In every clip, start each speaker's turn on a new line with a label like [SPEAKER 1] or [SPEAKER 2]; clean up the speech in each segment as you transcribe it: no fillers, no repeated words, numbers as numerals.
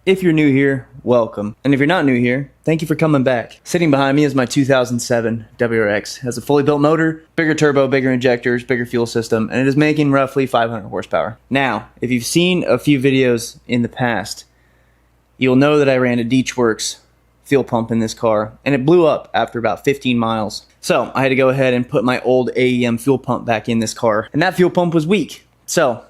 [SPEAKER 1] If you're new here, welcome. And if you're not new here, thank you for coming back. Sitting behind me is my 2007 WRX. It has a fully built motor, bigger turbo, bigger injectors, bigger fuel system, and it is making roughly 500 horsepower. Now, if you've seen a few videos in the past, you'll know that I ran a Works fuel pump in this car, and it blew up after about 15 miles. So I had to go ahead and put my old AEM fuel pump back in this car, and that fuel pump was weak. So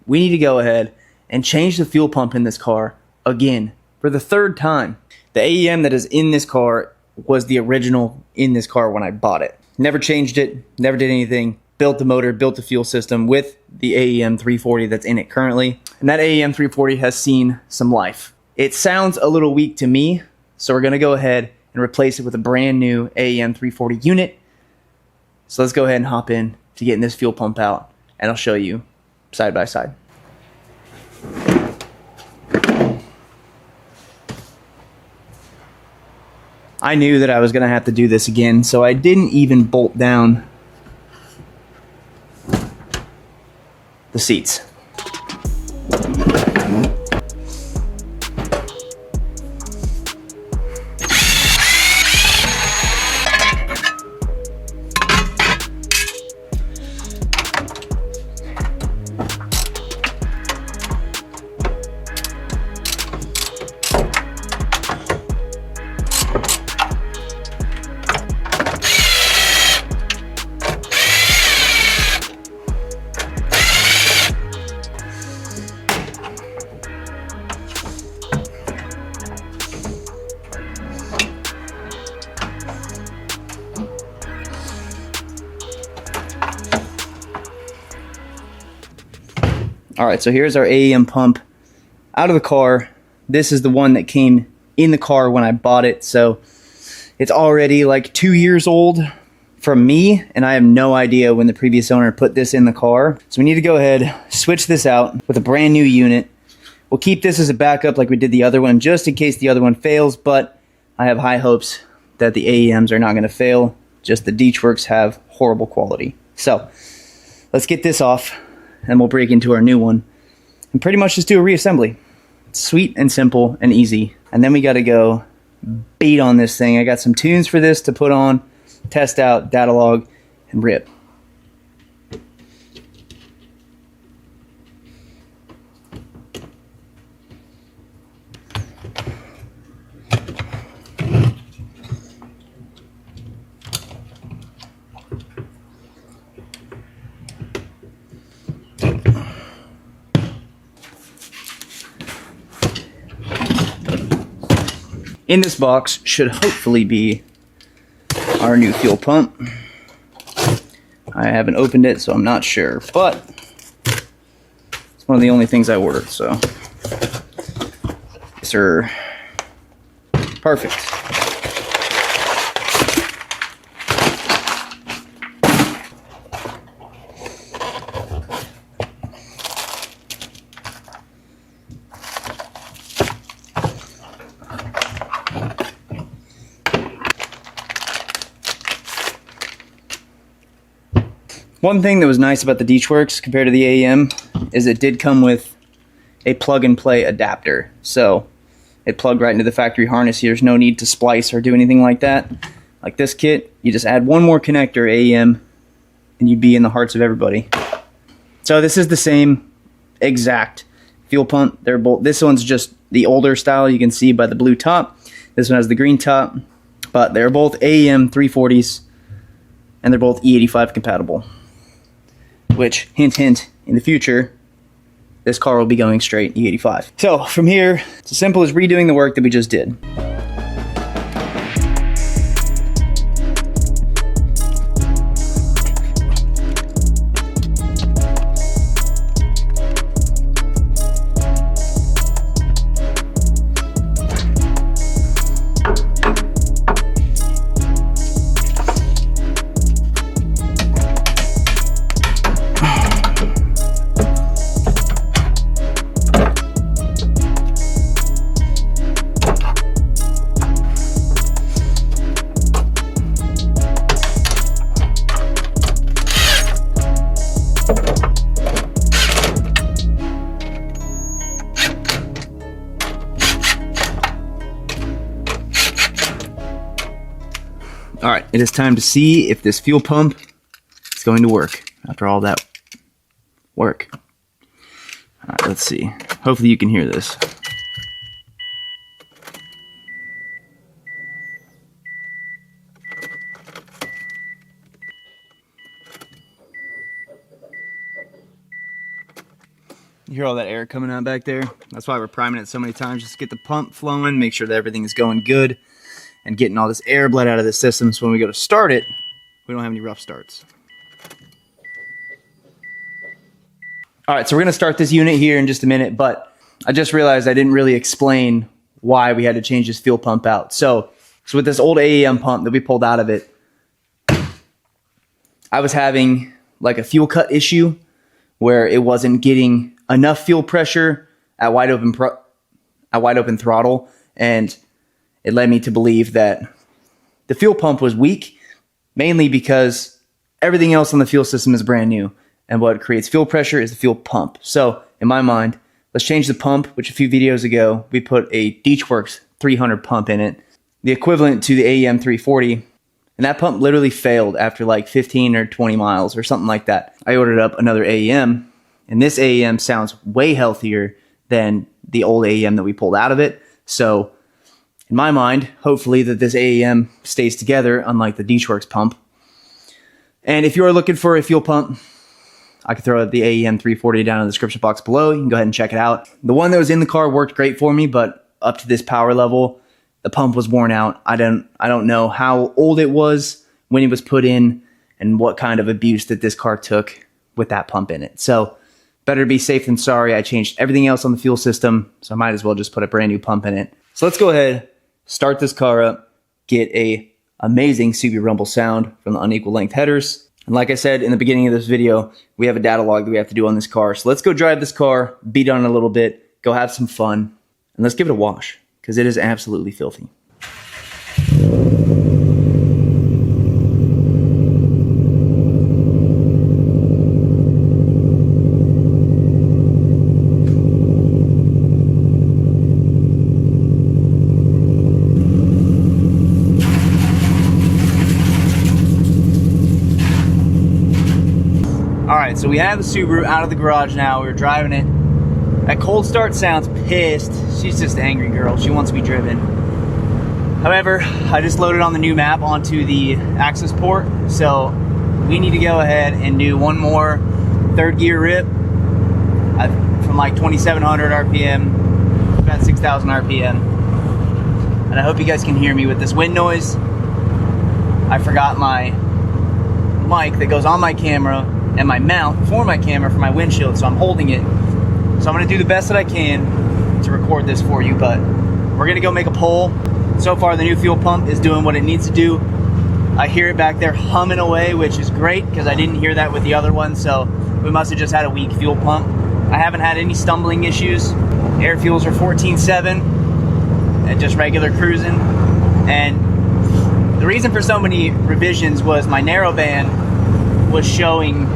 [SPEAKER 1] we need to go ahead and change the fuel pump in this car again for the third time. The AEM that is in this car was the original in this car when I bought it. Never changed it, never did anything. Built the motor, built the fuel system with the AEM 340 that's in it currently. And that AEM 340 has seen some life. It sounds a little weak to me, so we're gonna go ahead and replace it with a brand new AEM 340 unit. So let's go ahead and hop in to getting this fuel pump out, and I'll show you side by side. I knew that I was gonna have to do this again, so I didn't even bolt down the seats. Alright, so here's our AEM pump out of the car. This is the one that came in the car when I bought it, so it's already like 2 years old from me, and I have no idea when the previous owner put this in the car. So we need to go ahead, switch this out with a brand new unit. We'll keep this as a backup like we did the other one, just in case the other one fails, but I have high hopes that the AEMs are not going to fail. Just the Works have horrible quality. So let's get this off, and we'll break into our new one and pretty much just do a reassembly. Sweet and simple and easy. And then we got to go beat on this thing. I got some tunes for this to put on, test out, data log, and rip. In this box should hopefully be our new fuel pump. I haven't opened it, so I'm not sure, but it's one of the only things I ordered, so yes, sir. Perfect. One thing that was nice about the Works compared to the AEM is it did come with a plug-and-play adapter. So it plugged right into the factory harness. There's no need to splice or do anything like that. Like this kit, you just add one more connector, AEM, and you'd be in the hearts of everybody. So this is the same exact fuel pump. They're both. This one's just the older style. You can see by the blue top. This one has the green top. But they're both AEM 340s, and they're both E85 compatible. Which, hint, hint, in the future, this car will be going straight E85. So, from here, it's as simple as redoing the work that we just did. it is time to see if this fuel pump is going to work after all that work. All right, let's see. Hopefully you can hear this. You hear all that air coming out back there? That's why we're priming it so many times, just to get the pump flowing, make sure that everything is going good, and getting all this air bled out of the system so when we go to start it, we don't have any rough starts. All right, so we're gonna start this unit here in just a minute, but I just realized I didn't really explain why we had to change this fuel pump out. So with this old AEM pump that we pulled out of it, I was having like a fuel cut issue where it wasn't getting enough fuel pressure at wide open throttle, and it led me to believe that the fuel pump was weak, mainly because everything else on the fuel system is brand new, and what creates fuel pressure is the fuel pump. So in my mind, let's change the pump, which a few videos ago we put a Deechworks 300 pump in it, the equivalent to the AEM 340, and that pump literally failed after like 15 or 20 miles or something like that. I ordered up another AEM, and this AEM sounds way healthier than the old AEM that we pulled out of it. So in my mind, hopefully that this AEM stays together, unlike the Deechworks pump. And if you are looking for a fuel pump, I could throw the AEM 340 down in the description box below. You can go ahead and check it out. The one that was in the car worked great for me, but up to this power level, the pump was worn out. I don't know how old it was when it was put in and what kind of abuse that this car took with that pump in it. So better be safe than sorry. I changed everything else on the fuel system, so I might as well just put a brand new pump in it. So let's go ahead, start this car up, get a amazing Subaru rumble sound from the unequal length headers. And like I said in the beginning of this video, we have a data log that we have to do on this car. So let's go drive this car, beat on it a little bit, go have some fun, and let's give it a wash, because it is absolutely filthy. Alright, so we have the Subaru out of the garage now. We're driving it. That cold start sounds pissed. She's just an angry girl. She wants to be driven. However, I just loaded on the new map onto the access port, so we need to go ahead and do one more third gear rip from like 2,700 RPM, about 6,000 RPM. And I hope you guys can hear me with this wind noise. I forgot my mic that goes on my camera and my mount for my camera for my windshield, so I'm holding it. So I'm gonna do the best that I can to record this for you, but we're gonna go make a poll. So far the new fuel pump is doing what it needs to do. I hear it back there humming away, which is great because I didn't hear that with the other one, so we must have just had a weak fuel pump. I haven't had any stumbling issues. Air fuels are 14.7 and just regular cruising. And the reason for so many revisions was my narrowband was showing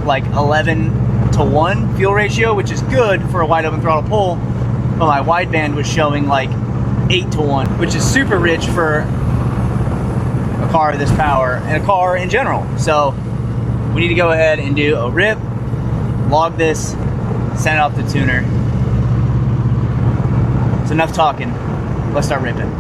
[SPEAKER 1] like 11:1 fuel ratio, which is good for a wide open throttle pull, but my wideband was showing like 8:1, which is super rich for a car of this power and a car in general. So we need to go ahead and do a rip, log this, send it off to the tuner. It's enough talking. Let's start ripping.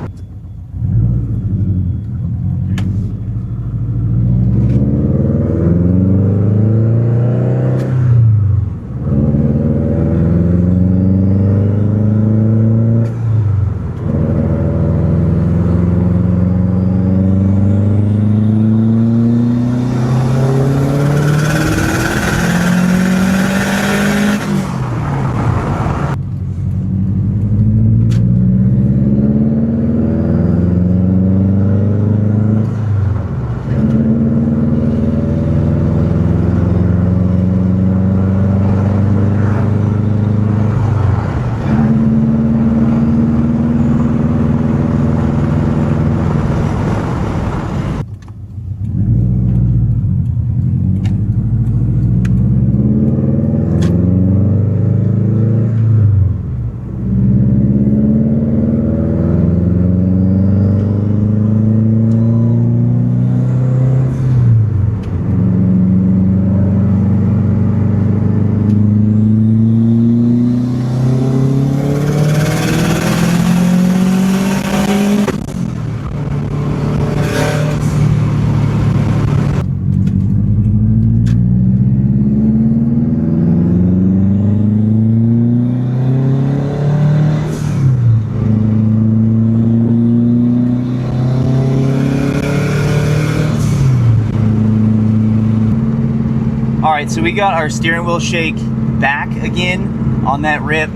[SPEAKER 1] right, so we got our steering wheel shake back again on that rip.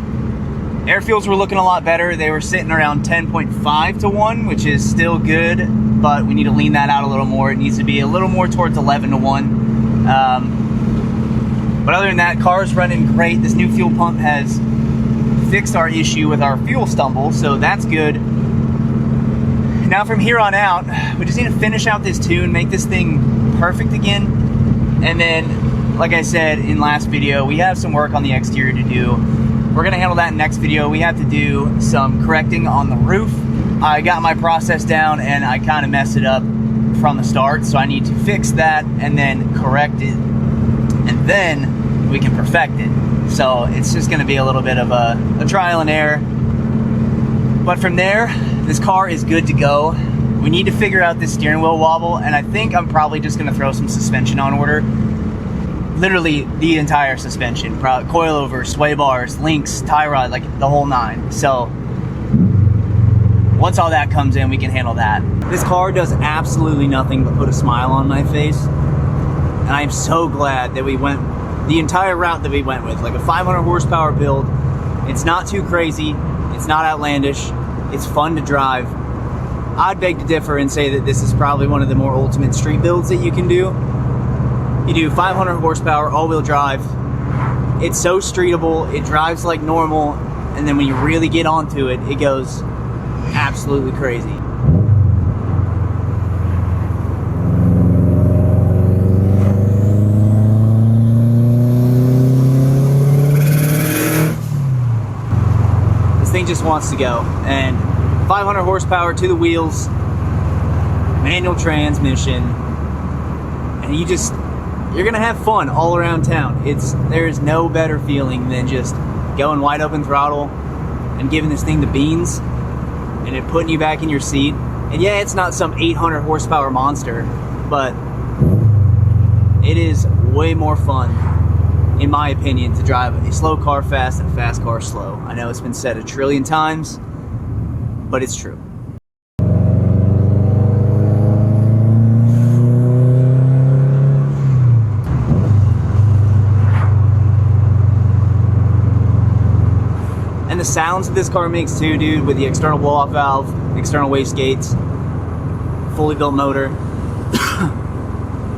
[SPEAKER 1] Air fuels were looking a lot better. They were sitting around 10.5 to 1, which is still good, but we need to lean that out a little more. It needs to be a little more towards 11 to 1. But other than that, car's running great. This new fuel pump has fixed our issue with our fuel stumble, so that's good. Now from here on out, we just need to finish out this tune, make this thing perfect again, and then, like I said in last video, we have some work on the exterior to do. We're gonna handle that in next video. We have to do some correcting on the roof. I got my process down and I kind of messed it up from the start, so I need to fix that and then correct it, and then we can perfect it. So it's just gonna be a little bit of a trial and error. But from there, this car is good to go. We need to figure out this steering wheel wobble, and I think I'm probably just gonna throw some suspension on order. Literally the entire suspension, coilover, sway bars, links, tie rod, like the whole 9. So once all that comes in, we can handle that. This car does absolutely nothing but put a smile on my face, and I am so glad that we went the entire route that we went with, like a 500 horsepower build. It's not too crazy, it's not outlandish, it's fun to drive. I'd beg to differ and say that this is probably one of the more ultimate street builds that you can do. You do 500 horsepower, all-wheel drive. It's so streetable, it drives like normal, and then when you really get onto it, it goes absolutely crazy. This thing just wants to go, and 500 horsepower to the wheels, manual transmission, and you're gonna have fun all around town. There's no better feeling than just going wide open throttle and giving this thing the beans and it putting you back in your seat. And yeah, it's not some 800 horsepower monster, but it is way more fun, in my opinion, to drive a slow car fast and a fast car slow. I know it's been said a trillion times, but it's true. And the sounds that this car makes too, dude, with the external blow-off valve, external wastegates, fully built motor.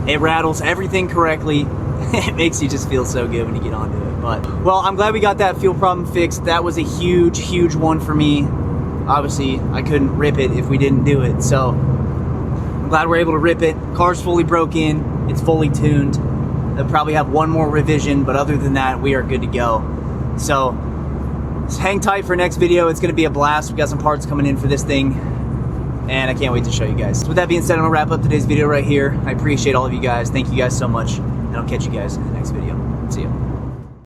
[SPEAKER 1] It rattles everything correctly. It makes you just feel so good when you get onto it. But, well, I'm glad we got that fuel problem fixed. That was a huge, huge one for me. Obviously, I couldn't rip it if we didn't do it. So, I'm glad we're able to rip it. Car's fully broke in. It's fully tuned. They'll probably have one more revision, but other than that, we are good to go. So, just hang tight for next video. It's going to be a blast. We got some parts coming in for this thing, and I can't wait to show you guys. So with that being said, I'm going to wrap up today's video right here. I appreciate all of you guys. Thank you guys so much, and I'll catch you guys in the next video. See ya.